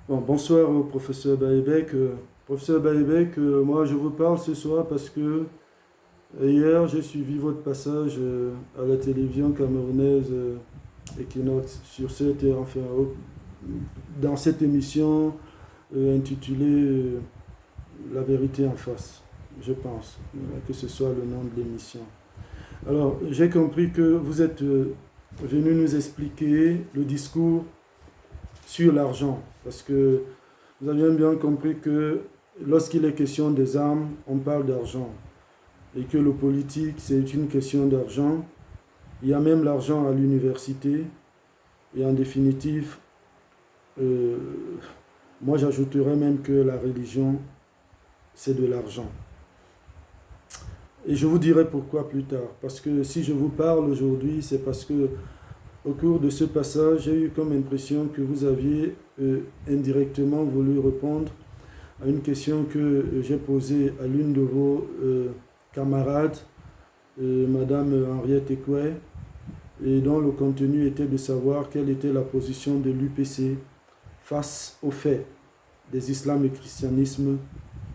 Bon, bonsoir au professeur Baïbek. Professeur Baïbek, moi je vous parle ce soir parce que hier j'ai suivi votre passage à la télévision camerounaise Equinox sur dans cette émission intitulée La vérité en face, je pense, que ce soit le nom de l'émission. Alors, j'ai compris que vous êtes venu nous expliquer le discours sur l'argent, parce que vous avez bien compris que lorsqu'il est question des armes, on parle d'argent, et que le politique, c'est une question d'argent. Il y a même l'argent à l'université, et en définitive, euh, moi j'ajouterais même que la religion, c'est de l'argent. Et je vous dirai pourquoi plus tard, parce que si je vous parle aujourd'hui, c'est parce que au cours de ce passage, j'ai eu comme impression que vous aviez indirectement voulu répondre à une question que j'ai posée à l'une de vos camarades, Madame Henriette Ekoué, et dont le contenu était de savoir quelle était la position de l'UPC face aux faits des islam et christianisme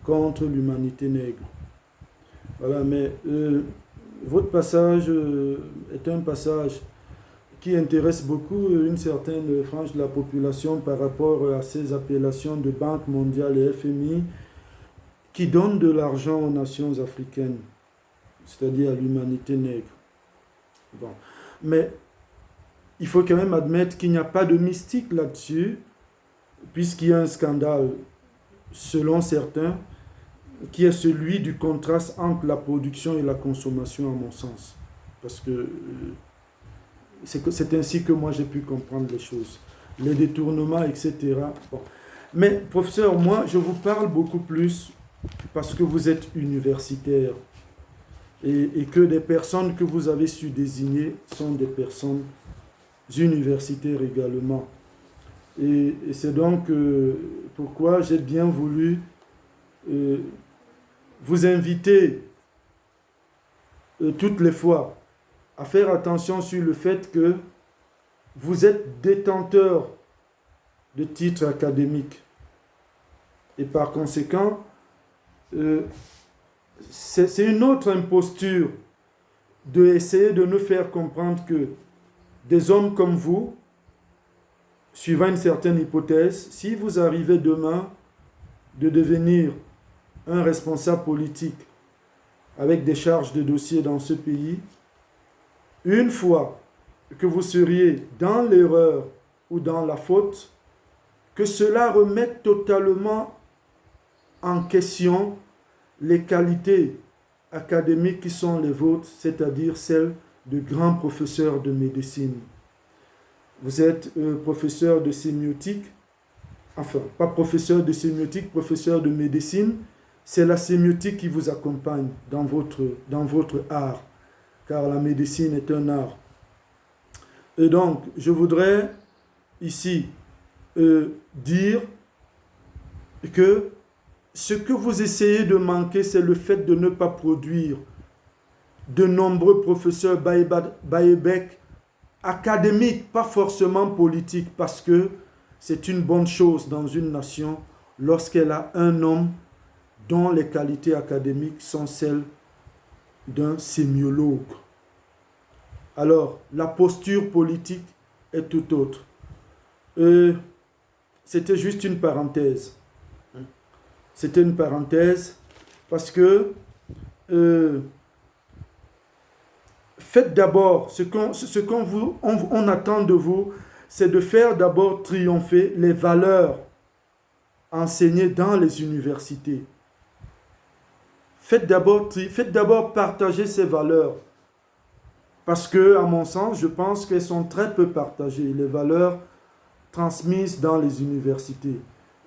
contre l'humanité nègre. Voilà, mais votre passage est un passage qui intéresse beaucoup une certaine frange de la population par rapport à ces appellations de Banque mondiale et FMI qui donnent de l'argent aux nations africaines, c'est-à-dire à l'humanité nègre. Bon. Mais il faut quand même admettre qu'il n'y a pas de mystique là-dessus, puisqu'il y a un scandale, selon certains, qui est celui du contraste entre la production et la consommation, à mon sens. Parce que c'est ainsi que moi j'ai pu comprendre les choses. Les détournements, etc. Bon. Mais professeur, moi je vous parle beaucoup plus parce que vous êtes universitaire et que des personnes que vous avez su désigner sont des personnes universitaires également. Et c'est donc pourquoi j'ai bien voulu euh, vous inviter toutes les fois à faire attention sur le fait que vous êtes détenteur de titres académiques. Et par conséquent, c'est une autre imposture d'essayer de nous faire comprendre que des hommes comme vous, suivant une certaine hypothèse, si vous arrivez demain de devenir un responsable politique avec des charges de dossier dans ce pays, une fois que vous seriez dans l'erreur ou dans la faute, que cela remette totalement en question les qualités académiques qui sont les vôtres, c'est-à-dire celles de grands professeurs de médecine. Vous êtes professeur de sémiotique, enfin, pas professeur de sémiotique, professeur de médecine, c'est la sémiotique qui vous accompagne dans votre art, car la médecine est un art. Et donc, je voudrais ici dire que ce que vous essayez de manquer, c'est le fait de ne pas produire de nombreux professeurs Baïbek académiques, pas forcément politiques, parce que c'est une bonne chose dans une nation lorsqu'elle a un homme dont les qualités académiques sont celles d'un sémiologue. Alors, la posture politique est tout autre. C'était juste une parenthèse. C'était une parenthèse parce que faites d'abord on attend de vous, c'est de faire d'abord triompher les valeurs enseignées dans les universités. Faites d'abord partager ces valeurs. Parce que, à mon sens, je pense qu'elles sont très peu partagées, les valeurs transmises dans les universités.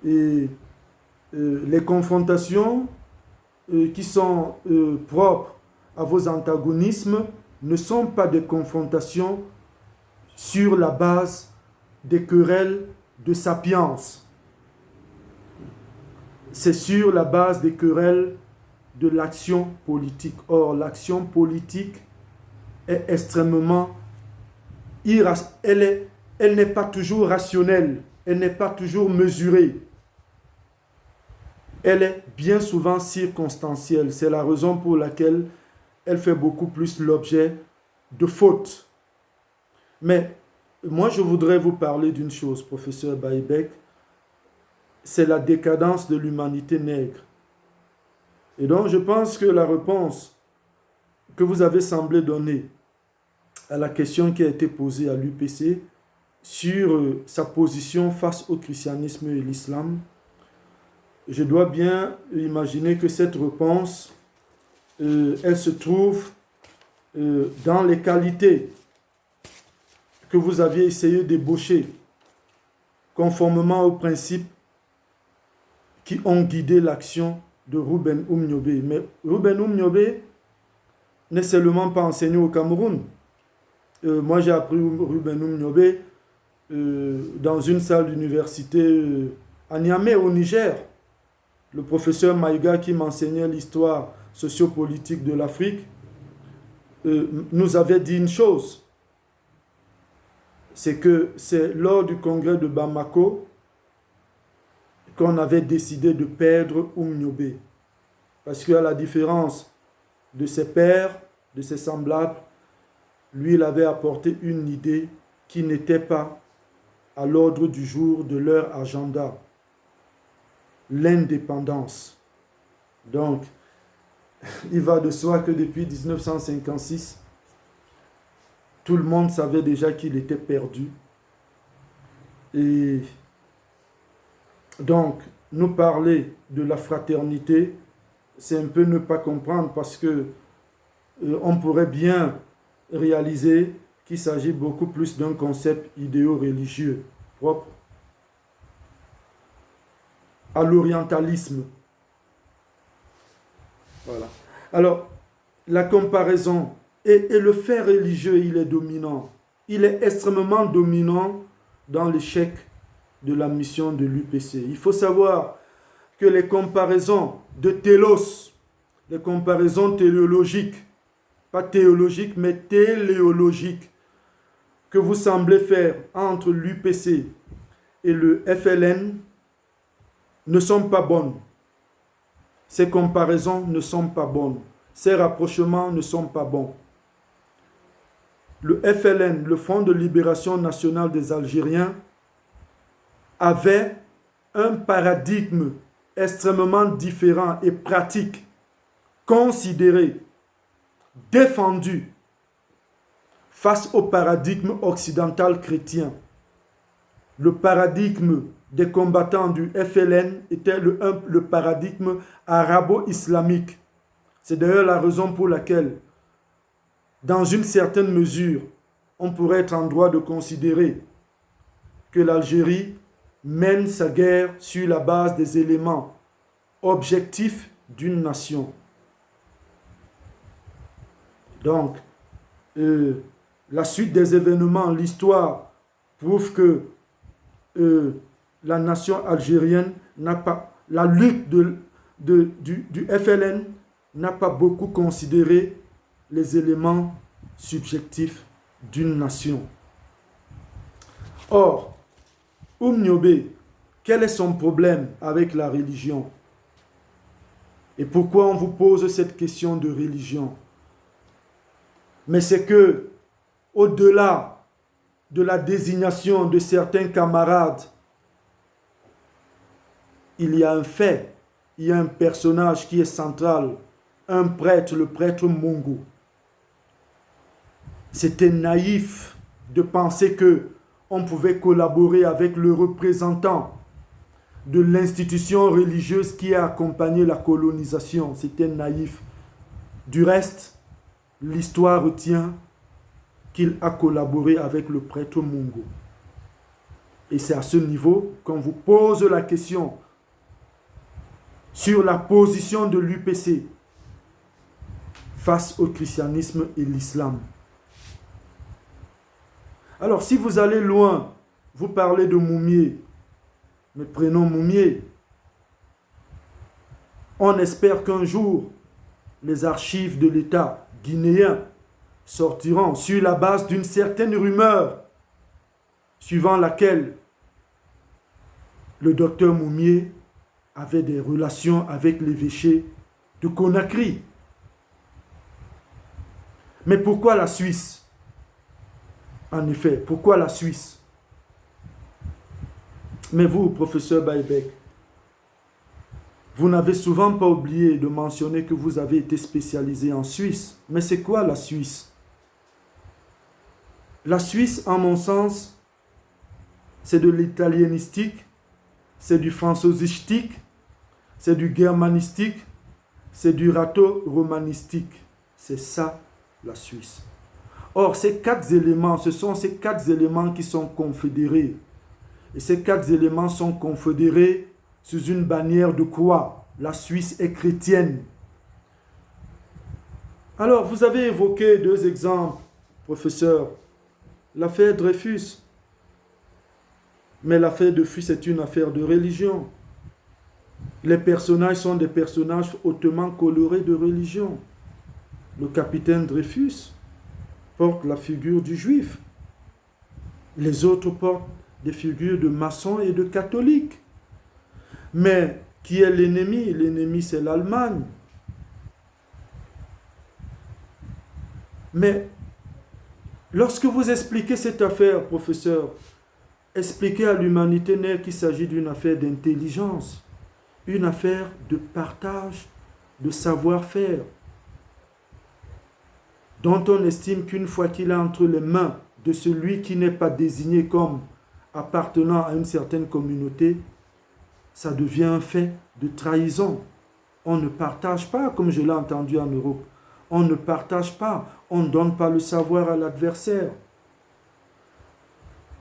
Et les confrontations qui sont propres à vos antagonismes ne sont pas des confrontations sur la base des querelles de sapience. C'est sur la base des querelles de l'action politique. Or, l'action politique est extrêmement elle n'est pas toujours rationnelle. elle n'est pas toujours mesurée. Elle est bien souvent circonstancielle. C'est la raison pour laquelle elle fait beaucoup plus l'objet de fautes. Mais moi, je voudrais vous parler d'une chose, professeur Baïbek, c'est la décadence de l'humanité nègre. Et donc, je pense que la réponse que vous avez semblé donner à la question qui a été posée à l'UPC sur sa position face au christianisme et l'islam, je dois bien imaginer que cette réponse, elle se trouve dans les qualités que vous aviez essayé d'ébaucher, conformément aux principes qui ont guidé l'action de Ruben Umniobe. Mais Ruben Umniobe n'est seulement pas enseigné au Cameroun. Moi, j'ai appris Ruben Umniobe dans une salle d'université à Niamey, au Niger. Le professeur Maïga, qui m'enseignait l'histoire sociopolitique de l'Afrique, nous avait dit une chose. C'est que c'est lors du congrès de Bamako qu'on avait décidé de perdre Umniobe. Parce qu'à la différence de ses pairs, de ses semblables, lui, il avait apporté une idée qui n'était pas à l'ordre du jour de leur agenda. L'indépendance. Donc, il va de soi que depuis 1956, tout le monde savait déjà qu'il était perdu. Et donc, nous parler de la fraternité, c'est un peu ne pas comprendre parce que on pourrait bien réaliser qu'il s'agit beaucoup plus d'un concept idéo-religieux propre à l'orientalisme. Voilà. Alors, la comparaison et le fait religieux, il est dominant. Il est extrêmement dominant dans l'échec de la mission de l'UPC. Il faut savoir que les comparaisons de télos, les comparaisons téléologiques, pas théologiques, mais téléologiques, que vous semblez faire entre l'UPC et le FLN ne sont pas bonnes. Ces comparaisons ne sont pas bonnes. Ces rapprochements ne sont pas bons. Le FLN, le Front de Libération Nationale des Algériens, avait un paradigme extrêmement différent et pratique, considéré, défendu face au paradigme occidental chrétien. Le paradigme des combattants du FLN était le paradigme arabo-islamique. C'est d'ailleurs la raison pour laquelle, dans une certaine mesure, on pourrait être en droit de considérer que l'Algérie mène sa guerre sur la base des éléments objectifs d'une nation. Donc, la suite des événements, l'histoire prouve que la nation algérienne n'a pas, la lutte du FLN n'a pas beaucoup considéré les éléments subjectifs d'une nation. Or, Umniobe, quel est son problème avec la religion? Et pourquoi on vous pose cette question de religion? Mais c'est que, au-delà de la désignation de certains camarades, il y a un fait, il y a un personnage qui est central, un prêtre, le prêtre Mongo. C'était naïf de penser que on pouvait collaborer avec le représentant de l'institution religieuse qui a accompagné la colonisation. C'était naïf. Du reste, l'histoire retient qu'il a collaboré avec le prêtre Mongo. Et c'est à ce niveau qu'on vous pose la question sur la position de l'UPC face au christianisme et l'islam. Alors, si vous allez loin, vous parlez de Moumié, mais prenons Moumié. On espère qu'un jour, les archives de l'État guinéen sortiront sur la base d'une certaine rumeur, suivant laquelle le docteur Moumié avait des relations avec l'évêché de Conakry. Mais pourquoi la Suisse? En effet, pourquoi la Suisse? Mais vous, professeur Baïbek, vous n'avez souvent pas oublié de mentionner que vous avez été spécialisé en Suisse. Mais c'est quoi la Suisse? La Suisse, en mon sens, c'est de l'italienistique, c'est du françaisistique, c'est du germanistique, c'est du rhato-romanistique. C'est ça, la Suisse. Or, ces quatre éléments, ce sont ces quatre éléments qui sont confédérés. Et ces quatre éléments sont confédérés sous une bannière de quoi? La Suisse est chrétienne. Alors, vous avez évoqué deux exemples, professeur. L'affaire Dreyfus. Mais l'affaire Dreyfus est une affaire de religion. Les personnages sont des personnages hautement colorés de religion. Le capitaine Dreyfus porte la figure du juif. Les autres portent des figures de maçons et de catholiques. Mais qui est l'ennemi? L'ennemi, c'est l'Allemagne. Mais lorsque vous expliquez cette affaire, professeur, expliquez à l'humanité nègre qu'il s'agit d'une affaire d'intelligence, une affaire de partage, de savoir-faire, dont on estime qu'une fois qu'il est entre les mains de celui qui n'est pas désigné comme appartenant à une certaine communauté, ça devient un fait de trahison. On ne partage pas, comme je l'ai entendu en Europe. On ne partage pas, on ne donne pas le savoir à l'adversaire.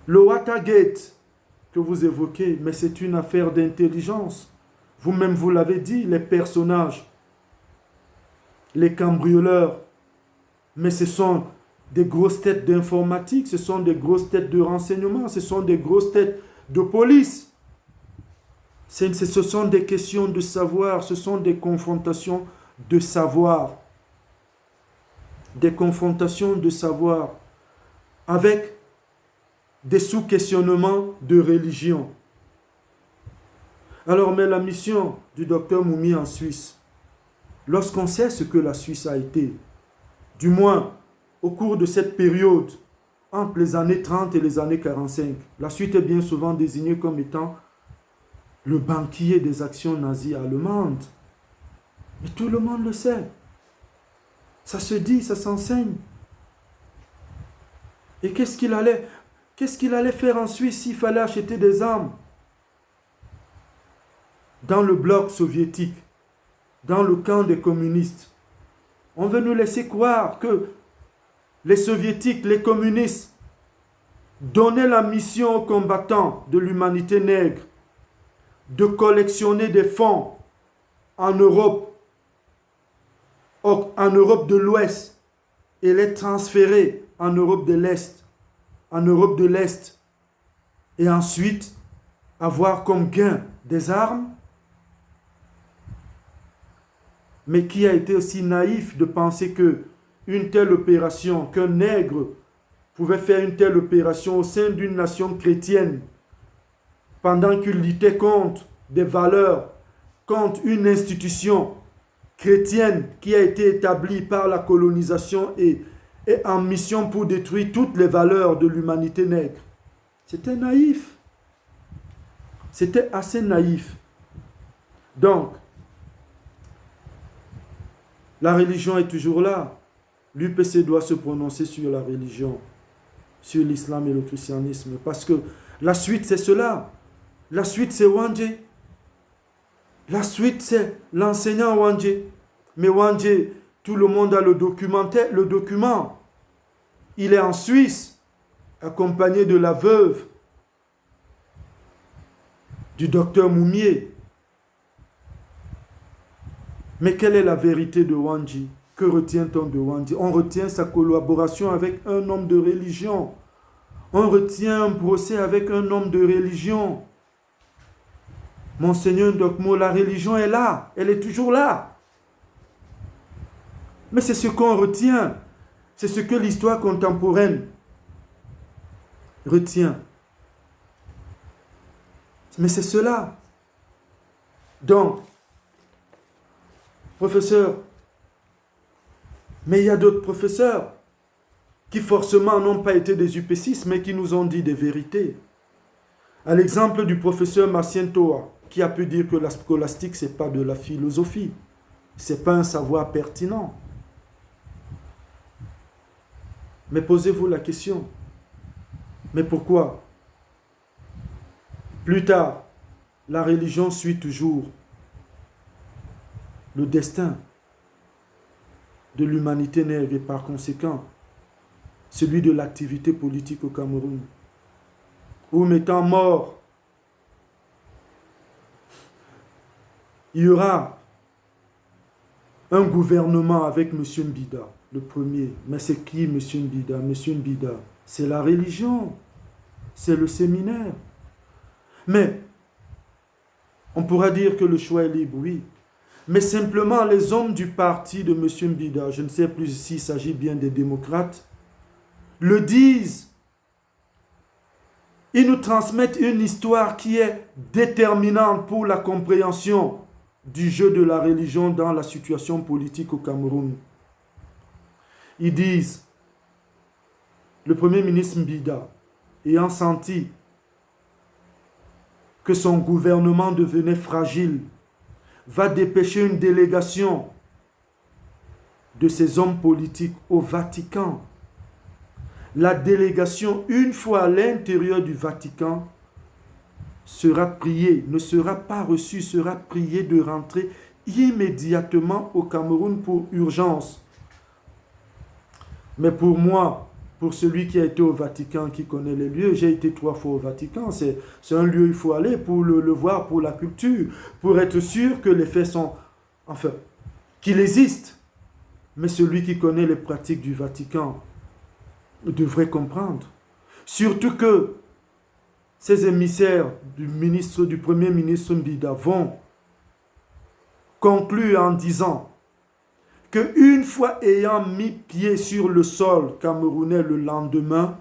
Le Watergate que vous évoquez, mais c'est une affaire d'intelligence. Vous-même, vous l'avez dit, les personnages, les cambrioleurs, mais ce sont des grosses têtes d'informatique, ce sont des grosses têtes de renseignement, ce sont des grosses têtes de police. Ce sont des questions de savoir, ce sont des confrontations de savoir. Des confrontations de savoir avec des sous-questionnements de religion. Alors, mais la mission du docteur Moumi en Suisse, lorsqu'on sait ce que la Suisse a été, du moins au cours de cette période, entre les années 30 et les années 45, la Suisse est bien souvent désignée comme étant le banquier des actions nazies allemandes. Mais tout le monde le sait. Ça se dit, ça s'enseigne. Et qu'est-ce qu'il allait faire en Suisse s'il fallait acheter des armes? Dans le bloc soviétique, dans le camp des communistes, on veut nous laisser croire que les soviétiques, les communistes, donnaient la mission aux combattants de l'humanité nègre de collectionner des fonds en Europe de l'Ouest et les transférer en Europe de l'Est, et ensuite avoir comme gain des armes. Mais qui a été aussi naïf de penser que une telle opération, qu'un nègre pouvait faire une telle opération au sein d'une nation chrétienne pendant qu'il luttait contre des valeurs, contre une institution chrétienne qui a été établie par la colonisation et en mission pour détruire toutes les valeurs de l'humanité nègre. C'était naïf. C'était assez naïf. Donc, la religion est toujours là. L'UPC doit se prononcer sur la religion, sur l'islam et le christianisme. Parce que la suite, c'est cela. La suite, c'est Wandje. La suite, c'est l'enseignant Wandje. Mais Wandje, tout le monde a le document. Il est en Suisse, accompagné de la veuve du docteur Moumié. Mais quelle est la vérité de Wandje? Que retient-on de Wandje? On retient sa collaboration avec un homme de religion. On retient un procès avec un homme de religion. Monseigneur Ndokmo, la religion est là. Elle est toujours là. Mais c'est ce qu'on retient. C'est ce que l'histoire contemporaine retient. Mais c'est cela. Donc, professeur, mais il y a d'autres professeurs qui forcément n'ont pas été des UP6, mais qui nous ont dit des vérités. À l'exemple du professeur Marcien Toa, qui a pu dire que la scolastique, ce n'est pas de la philosophie. Ce n'est pas un savoir pertinent. Mais posez-vous la question. Mais pourquoi? Plus tard, la religion suit toujours le destin de l'humanité nègre et par conséquent, celui de l'activité politique au Cameroun. Où mettant mort, il y aura un gouvernement avec M. Mbida, le premier. Mais c'est qui M. Mbida? M. Mbida, c'est la religion, c'est le séminaire. Mais, on pourra dire que le choix est libre, oui. Mais simplement, les hommes du parti de M. Mbida, je ne sais plus s'il s'agit bien des démocrates, le disent. Ils nous transmettent une histoire qui est déterminante pour la compréhension du jeu de la religion dans la situation politique au Cameroun. Ils disent, le Premier ministre Mbida, ayant senti que son gouvernement devenait fragile, va dépêcher une délégation de ces hommes politiques au Vatican. La délégation, une fois à l'intérieur du Vatican, sera priée, ne sera pas reçue, sera priée de rentrer immédiatement au Cameroun pour urgence. Mais pour moi, pour celui qui a été au Vatican, qui connaît les lieux, j'ai été 3 fois au Vatican, c'est un lieu où il faut aller pour le voir, pour la culture, pour être sûr que les faits sont, enfin, qu'il existe. Mais celui qui connaît les pratiques du Vatican devrait comprendre. Surtout que ces émissaires du Premier ministre Mbida vont conclure en disant qu'une fois ayant mis pied sur le sol camerounais le lendemain,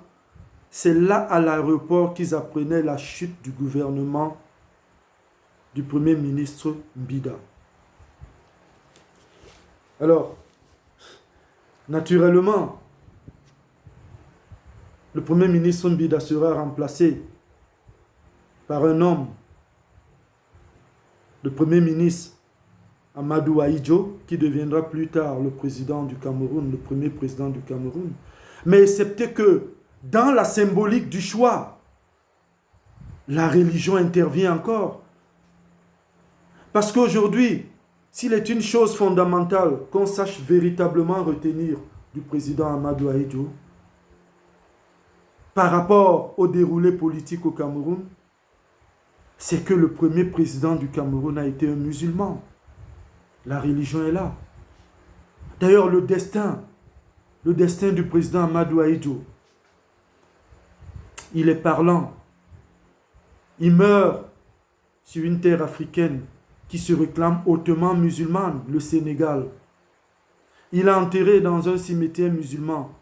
c'est là à l'aéroport qu'ils apprenaient la chute du gouvernement du Premier ministre Mbida. Alors, naturellement, le Premier ministre Mbida sera remplacé par un homme, le Premier ministre Amadou Ahidjo, qui deviendra plus tard le président du Cameroun, le premier président du Cameroun. Mais excepté que dans la symbolique du choix, la religion intervient encore. Parce qu'aujourd'hui, s'il est une chose fondamentale qu'on sache véritablement retenir du président Amadou Ahidjo, par rapport au déroulé politique au Cameroun, c'est que le premier président du Cameroun a été un musulman. La religion est là. D'ailleurs, le destin du président Amadou Ahidjo, il est parlant. Il meurt sur une terre africaine qui se réclame hautement musulmane, le Sénégal. Il est enterré dans un cimetière musulman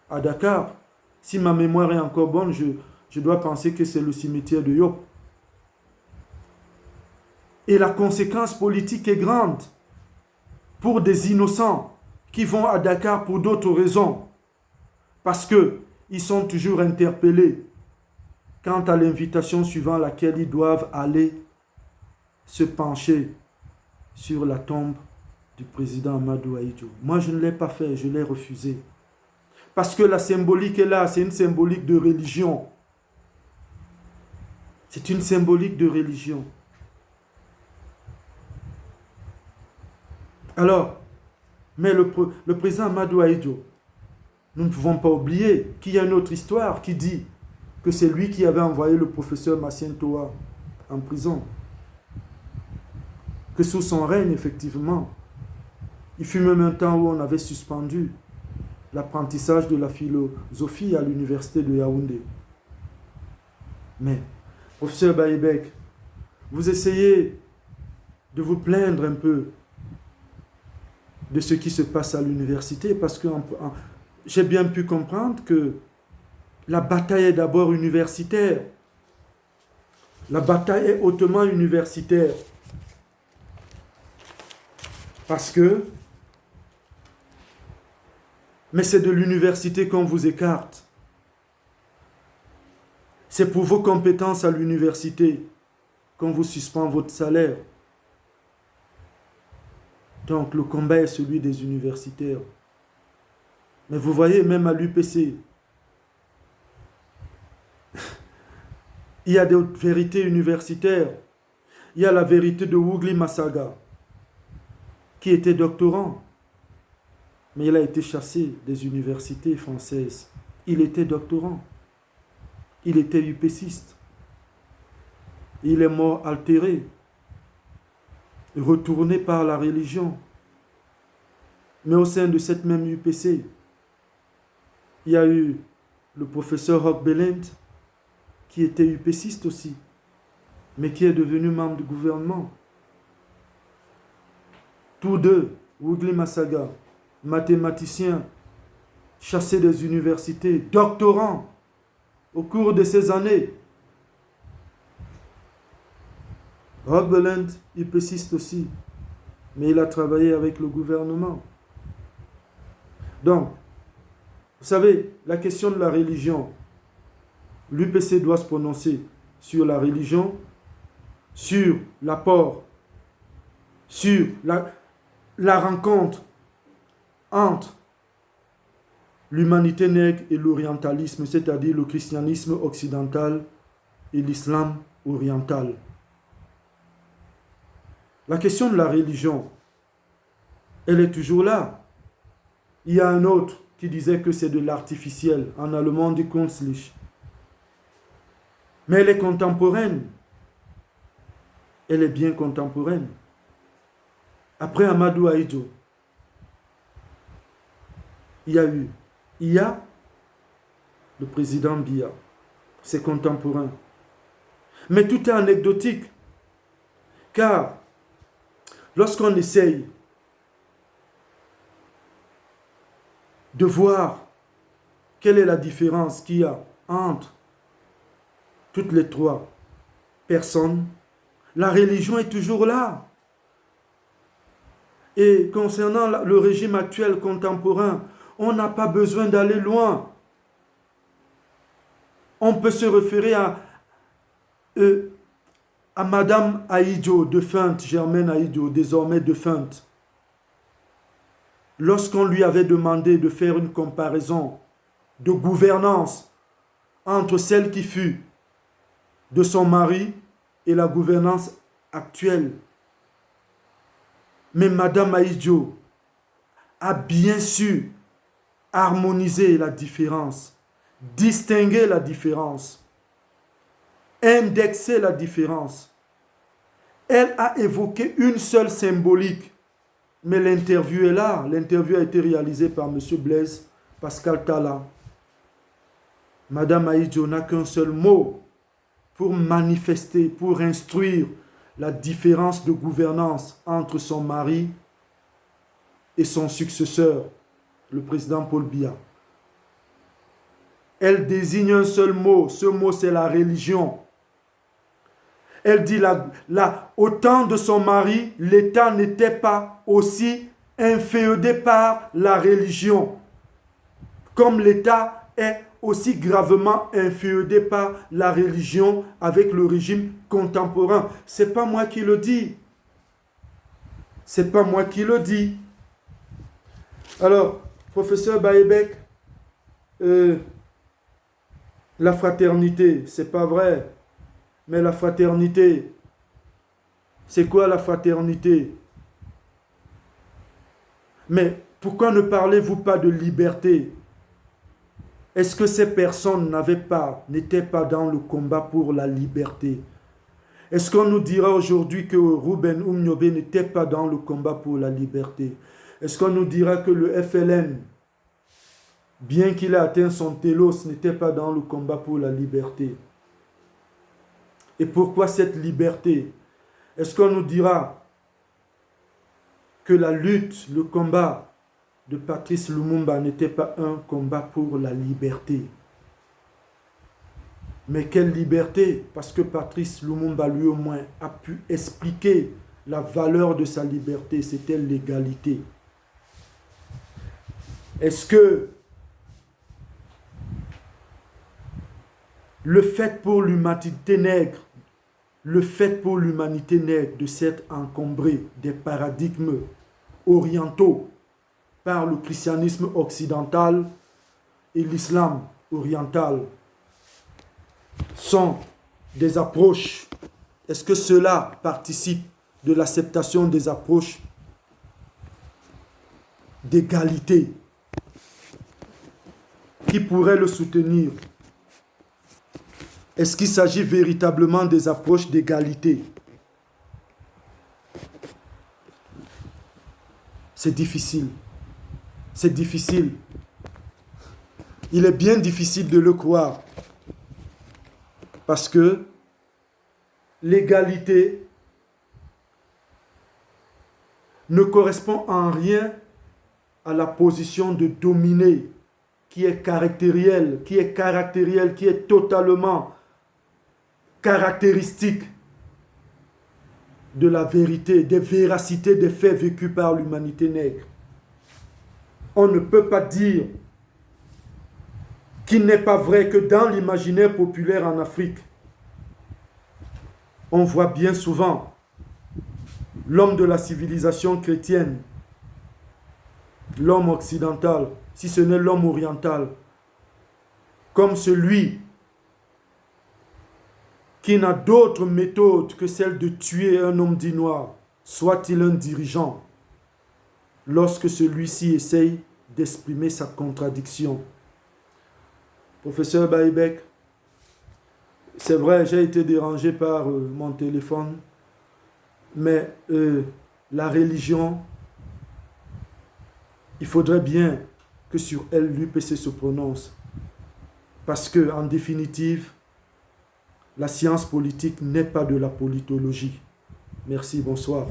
à Dakar. Si ma mémoire est encore bonne, je dois penser que c'est le cimetière de Yop. Et la conséquence politique est grande pour des innocents qui vont à Dakar pour d'autres raisons. Parce qu'ils sont toujours interpellés quant à l'invitation suivant laquelle ils doivent aller se pencher sur la tombe du président Amadou Ahidjo. Moi, je ne l'ai pas fait, je l'ai refusé. Parce que la symbolique est là, c'est une symbolique de religion. C'est une symbolique de religion. Alors, mais le président Amadou Ahidjo, nous ne pouvons pas oublier qu'il y a une autre histoire qui dit que c'est lui qui avait envoyé le professeur Marcien Toa en prison. Que sous son règne, effectivement, il fut même un temps où on avait suspendu l'apprentissage de la philosophie à l'université de Yaoundé. Mais, professeur Baïbek, vous essayez de vous plaindre un peu de ce qui se passe à l'université, parce que j'ai bien pu comprendre que la bataille est d'abord universitaire. La bataille est hautement universitaire. Parce que, mais c'est de l'université qu'on vous écarte. C'est pour vos compétences à l'université qu'on vous suspend votre salaire. Donc le combat est celui des universitaires. Mais vous voyez, même à l'UPC, il y a des vérités universitaires. Il y a la vérité de Wugli Masaga, qui était doctorant. Mais il a été chassé des universités françaises. Il était doctorant. Il était UPCiste. Il est mort altéré, retourné par la religion. Mais au sein de cette même UPC, il y a eu le professeur Roch Belend, qui était UPCiste aussi, mais qui est devenu membre du gouvernement. Tous deux, Wugli Masaga, mathématicien, chassé des universités, doctorant au cours de ces années. Roch Belend, UPCiste aussi, mais il a travaillé avec le gouvernement. Donc, vous savez, la question de la religion, l'UPC doit se prononcer sur la religion, sur l'apport, sur la rencontre entre l'humanité nègre et l'orientalisme, c'est-à-dire le christianisme occidental et l'islam oriental. La question de la religion, elle est toujours là. Il y a un autre qui disait que c'est de l'artificiel, en allemand du Kunstlich. Mais elle est contemporaine. Elle est bien contemporaine. Après Amadou Ahidjo, il y a le président Biya. C'est contemporain. Mais tout est anecdotique. Car lorsqu'on essaye de voir quelle est la différence qu'il y a entre toutes les trois personnes, la religion est toujours là. Et concernant le régime actuel contemporain, on n'a pas besoin d'aller loin. On peut se référer à Madame Ahidjo, défunte, Germaine Ahidjo, désormais défunte. Lorsqu'on lui avait demandé de faire une comparaison de gouvernance entre celle qui fut de son mari et la gouvernance actuelle. Mais Madame Ahidjo a bien su harmoniser la différence, distinguer la différence, indexer la différence. Elle a évoqué une seule symbolique, mais l'interview est là. L'interview a été réalisée par M. Blaise Pascal Talla. Madame Ahidjo n'a qu'un seul mot pour manifester, pour instruire la différence de gouvernance entre son mari et son successeur, le président Paul Biya. Elle désigne un seul mot, ce mot c'est la religion. Elle dit au temps de son mari, l'État n'était pas aussi inféodé par la religion, comme l'État est aussi gravement inféodé par la religion avec le régime contemporain. C'est pas moi qui le dis. C'est pas moi qui le dis. Alors, professeur Baebek, la fraternité, c'est pas vrai. Mais la fraternité, c'est quoi la fraternité? Mais pourquoi ne parlez-vous pas de liberté? Est-ce que ces personnes n'étaient pas dans le combat pour la liberté? Est-ce qu'on nous dira aujourd'hui que Ruben Umnyobe n'était pas dans le combat pour la liberté? Est-ce qu'on nous dira que le FLN, bien qu'il ait atteint son télos, n'était pas dans le combat pour la liberté? Et pourquoi cette liberté? Est-ce qu'on nous dira que la lutte, le combat de Patrice Lumumba n'était pas un combat pour la liberté? Mais quelle liberté? Parce que Patrice Lumumba, lui au moins, a pu expliquer la valeur de sa liberté. C'était l'égalité. Est-ce que le fait pour l'humanité nègre, de s'être encombré des paradigmes orientaux par le christianisme occidental et l'islam oriental sont des approches, est-ce que cela participe de l'acceptation des approches d'égalité qui pourraient le soutenir? Est-ce qu'il s'agit véritablement des approches d'égalité? C'est difficile. C'est difficile. Il est bien difficile de le croire. Parce que l'égalité ne correspond en rien à la position de dominer qui est caractérielle, qui est totalement caractéristique de la vérité, des véracités des faits vécus par l'humanité nègre. On ne peut pas dire qu'il n'est pas vrai que dans l'imaginaire populaire en Afrique, on voit bien souvent l'homme de la civilisation chrétienne, l'homme occidental, si ce n'est l'homme oriental, comme celui qui n'a d'autre méthode que celle de tuer un homme dit noir, soit-il un dirigeant, lorsque celui-ci essaye d'exprimer sa contradiction. Professeur Baïbek, c'est vrai, j'ai été dérangé par mon téléphone, mais la religion, il faudrait bien que sur elle, l'UPC se prononce. Parce que, en définitive, la science politique n'est pas de la politologie. Merci, bonsoir.